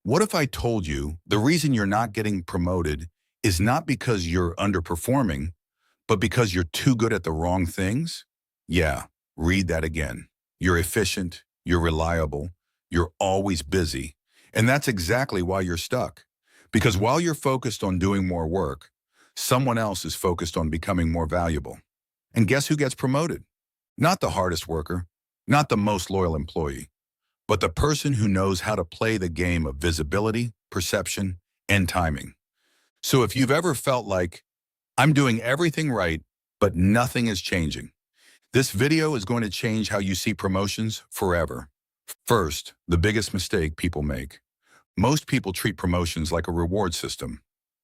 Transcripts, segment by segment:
What if I told you the reason you're not getting promoted is not because you're underperforming, but because you're too good at the wrong things? Yeah, read that again. You're efficient, you're reliable, you're always busy. And that's exactly why you're stuck. Because while you're focused on doing more work, someone else is focused on becoming more valuable. And guess who gets promoted? Not the hardest worker, not the most loyal employee, but the person who knows how to play the game of visibility, perception, and timing. So if you've ever felt like, I'm doing everything right, but nothing is changing, this video is going to change how you see promotions forever. First, the biggest mistake people make. Most people treat promotions like a reward system.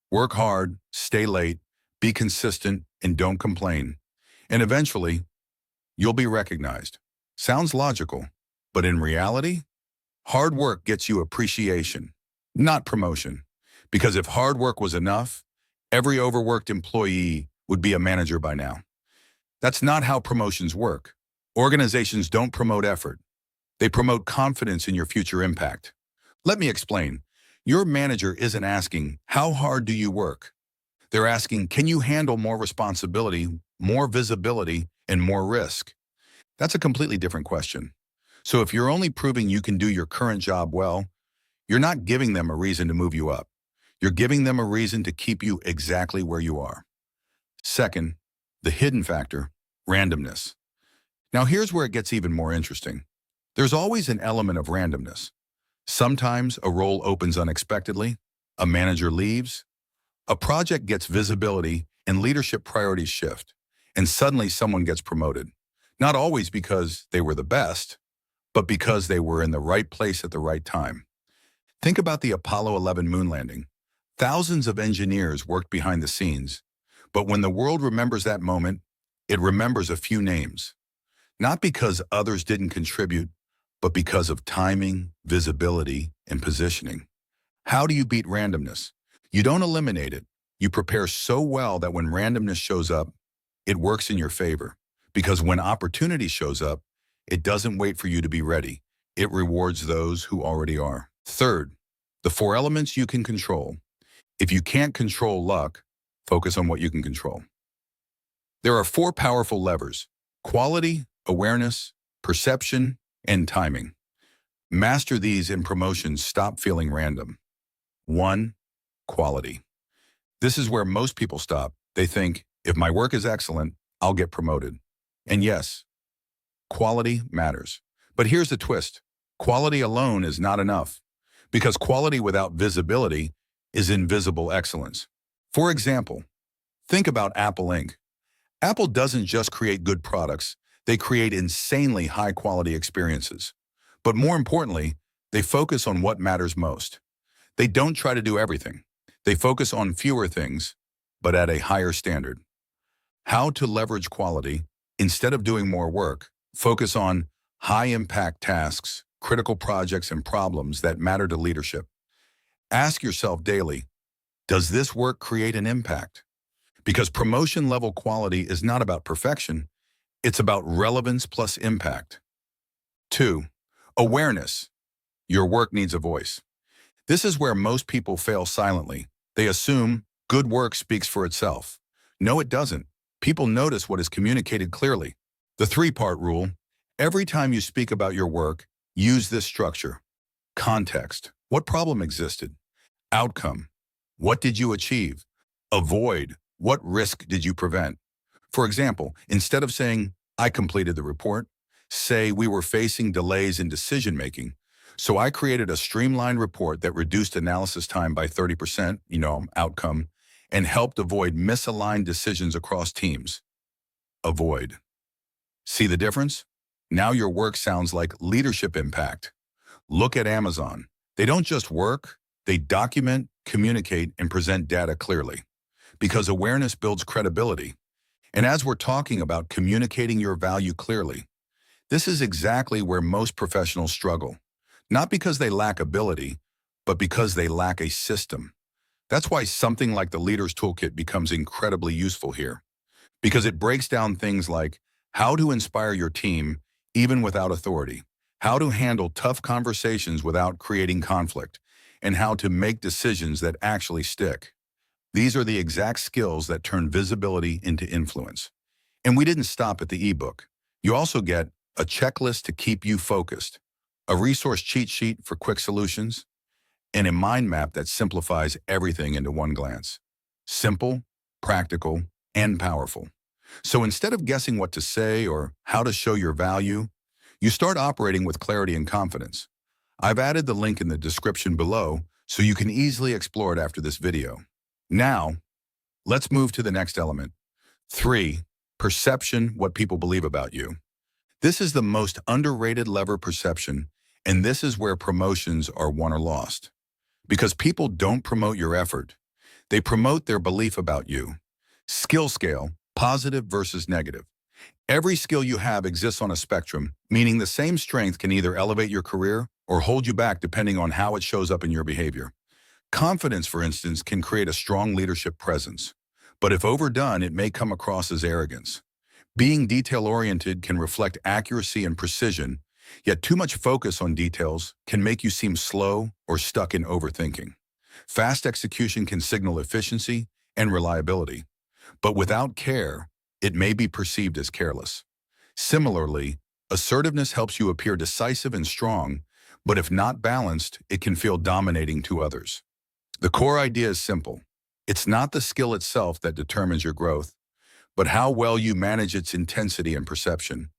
Work hard, stay late, be consistent, and don't complain. And eventually, you'll be recognized. Sounds logical, but in reality, hard work gets you appreciation, not promotion. Because if hard work was enough, every overworked employee would be a manager by now. That's not how promotions work. Organizations don't promote effort. They promote confidence in your future impact. Let me explain. Your manager isn't asking, how hard do you work? They're asking, can you handle more responsibility, more visibility, and more risk? That's a completely different question. So if you're only proving you can do your current job well, you're not giving them a reason to move you up. You're giving them a reason to keep you exactly where you are. Second, the hidden factor, randomness. Now here's where it gets even more interesting. There's always an element of randomness. Sometimes a role opens unexpectedly, a manager leaves, a project gets visibility, and leadership priorities shift, and suddenly someone gets promoted. Not always because they were the best, but because they were in the right place at the right time. Think about the Apollo 11 moon landing. Thousands of engineers worked behind the scenes, but when the world remembers that moment, it remembers a few names. Not because others didn't contribute, but because of timing, visibility, and positioning. How do you beat randomness? You don't eliminate it. You prepare so well that when randomness shows up, it works in your favor. Because when opportunity shows up, it doesn't wait for you to be ready. It rewards those who already are. Third, the 4 elements you can control. If you can't control luck, focus on what you can control. There are 4 powerful levers: quality, awareness, perception, and timing. Master these and promotions stop feeling random. 1. Quality. This is where most people stop. They think, if my work is excellent, I'll get promoted. And yes, quality matters. But here's the twist. Quality alone is not enough, because quality without visibility is invisible excellence. For example, think about Apple Inc. Apple doesn't just create good products, they create insanely high-quality experiences. But more importantly, they focus on what matters most. They don't try to do everything. They focus on fewer things, but at a higher standard. How to leverage quality. Instead of doing more work, focus on high-impact tasks, critical projects, and problems that matter to leadership. Ask yourself daily, does this work create an impact? Because promotion-level quality is not about perfection, it's about relevance plus impact. 2. Awareness. Your work needs a voice. This is where most people fail silently. They assume good work speaks for itself. No, it doesn't. People notice what is communicated clearly. The 3-part rule. Every time you speak about your work, use this structure. Context. What problem existed? Outcome. What did you achieve? Avoid. What risk did you prevent? For example, instead of saying, I completed the report, say we were facing delays in decision-making, so I created a streamlined report that reduced analysis time by 30%, outcome, and helped avoid misaligned decisions across teams. Avoid. See the difference? Now your work sounds like leadership impact. Look at Amazon. They don't just work, they document, communicate, and present data clearly. Because awareness builds credibility. And as we're talking about communicating your value clearly, this is exactly where most professionals struggle. Not because they lack ability, but because they lack a system. That's why something like the Leaders Toolkit becomes incredibly useful here. Because it breaks down things like how to inspire your team even without authority, how to handle tough conversations without creating conflict, and how to make decisions that actually stick. These are the exact skills that turn visibility into influence. And we didn't stop at the ebook. You also get a checklist to keep you focused, a resource cheat sheet for quick solutions, and a mind map that simplifies everything into one glance. Simple, practical, and powerful. So instead of guessing what to say or how to show your value, you start operating with clarity and confidence. I've added the link in the description below so you can easily explore it after this video. Now, let's move to the next element. 3. Perception, what people believe about you. This is the most underrated lever, perception, and this is where promotions are won or lost. Because people don't promote your effort. They promote their belief about you. Skill scale, positive versus negative. Every skill you have exists on a spectrum, meaning the same strength can either elevate your career or hold you back depending on how it shows up in your behavior. Confidence, for instance, can create a strong leadership presence. But if overdone, it may come across as arrogance. Being detail-oriented can reflect accuracy and precision, yet too much focus on details can make you seem slow or stuck in overthinking. Fast execution can signal efficiency and reliability, but without care, it may be perceived as careless. Similarly, assertiveness helps you appear decisive and strong, but if not balanced, it can feel dominating to others. The core idea is simple. It's not the skill itself that determines your growth, but how well you manage its intensity and perception,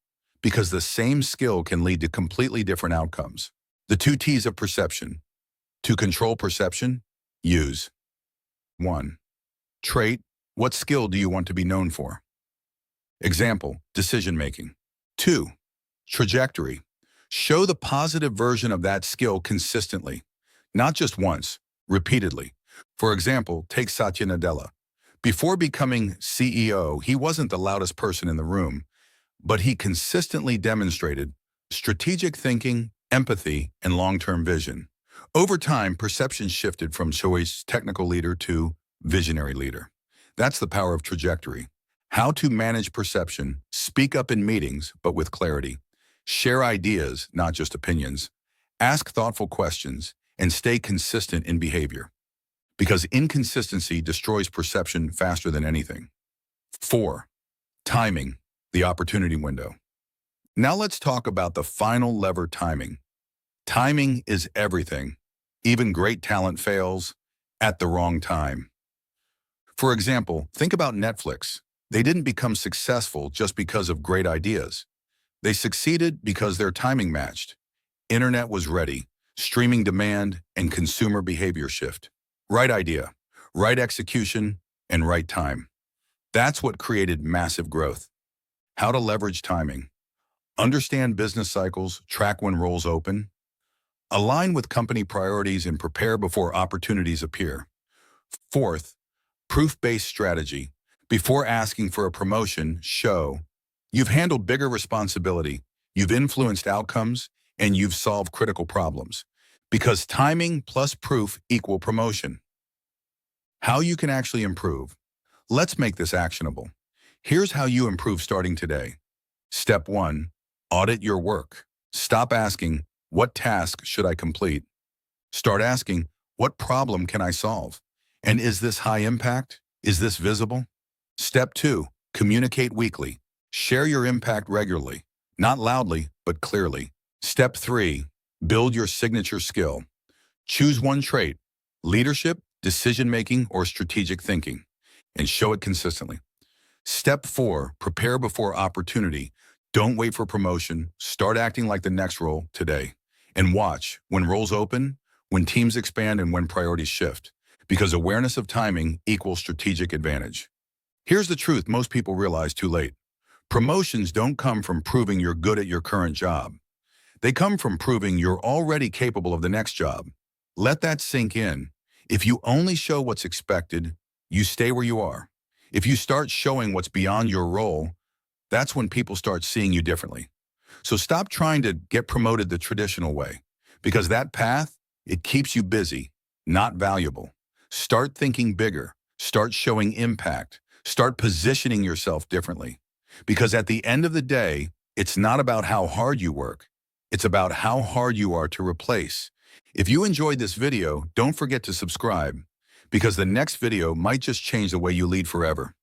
because the same skill can lead to completely different outcomes. The 2 T's of perception. To control perception, use. 1. Trait, what skill do you want to be known for? Example, decision-making. 2. Trajectory, show the positive version of that skill consistently, not just once, repeatedly. For example, take Satya Nadella. Before becoming CEO, he wasn't the loudest person in the room, but he consistently demonstrated strategic thinking, empathy, and long-term vision. Over time, perception shifted from choice technical leader to visionary leader. That's the power of trajectory. How to manage perception, speak up in meetings, but with clarity. Share ideas, not just opinions. Ask thoughtful questions, and stay consistent in behavior. Because inconsistency destroys perception faster than anything. 4. Timing, the opportunity window. Now let's talk about the final lever, timing. Timing is everything. Even great talent fails at the wrong time. For example, think about Netflix. They didn't become successful just because of great ideas. They succeeded because their timing matched. Internet was ready, streaming demand, and consumer behavior shift. Right idea, right execution, and right time. That's what created massive growth. How to leverage timing. Understand business cycles, track when roles open. Align with company priorities and prepare before opportunities appear. 4th, proof-based strategy. Before asking for a promotion, show you've handled bigger responsibility, you've influenced outcomes, and you've solved critical problems. Because timing plus proof equal promotion. How you can actually improve. Let's make this actionable. Here's how you improve starting today. Step 1, audit your work. Stop asking, what task should I complete? Start asking, what problem can I solve? And is this high impact? Is this visible? Step 2, communicate weekly. Share your impact regularly, not loudly, but clearly. Step 3, build your signature skill. Choose one trait, leadership, decision-making, or strategic thinking, and show it consistently. Step 4, prepare before opportunity. Don't wait for promotion. Start acting like the next role today. And watch when roles open, when teams expand, and when priorities shift. Because awareness of timing equals strategic advantage. Here's the truth most people realize too late. Promotions don't come from proving you're good at your current job. They come from proving you're already capable of the next job. Let that sink in. If you only show what's expected, you stay where you are. If you start showing what's beyond your role, that's when people start seeing you differently. So stop trying to get promoted the traditional way, because that path, it keeps you busy, not valuable. Start thinking bigger. Start showing impact. Start positioning yourself differently. Because at the end of the day, it's not about how hard you work. It's about how hard you are to replace. If you enjoyed this video, don't forget to subscribe, because the next video might just change the way you lead forever.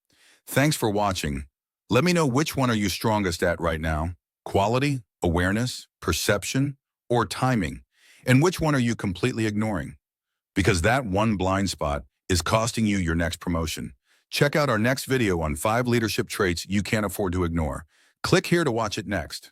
Thanks for watching. Let me know which one are you strongest at right now: quality, awareness, perception, or timing? And which one are you completely ignoring? Because that one blind spot is costing you your next promotion. Check out our next video on 5 leadership traits you can't afford to ignore. Click here to watch it next.